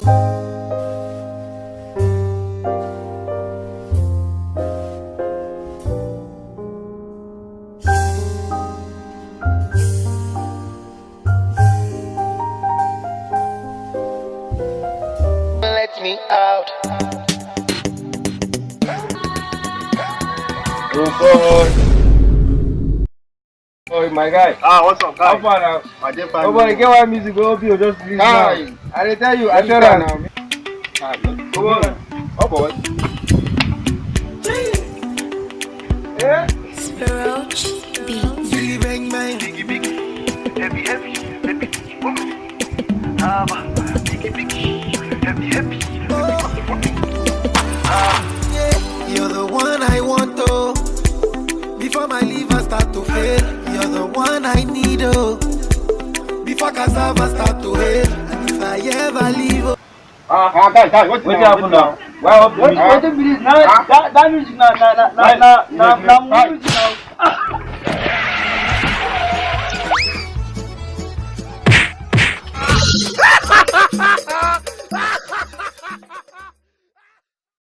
Let me out. Oh my guy. What's up, guy? How far now? I did Oh boy, get one music, go up you just release now. I tell you, assurance. Come on. Oh boy. Yeah. Roach Beats. Billy Bang Bang. Biggie, biggie, heavy, heavy, heavy, biggie, biggie, heavy, heavy. Yeah, you're the one I want, oh. Before my liver start to fail, you're the one I need, oh. Before cassava start to hail, and if I ever leave, oh. Guys, what's happened now? What be this? Now that music now music now.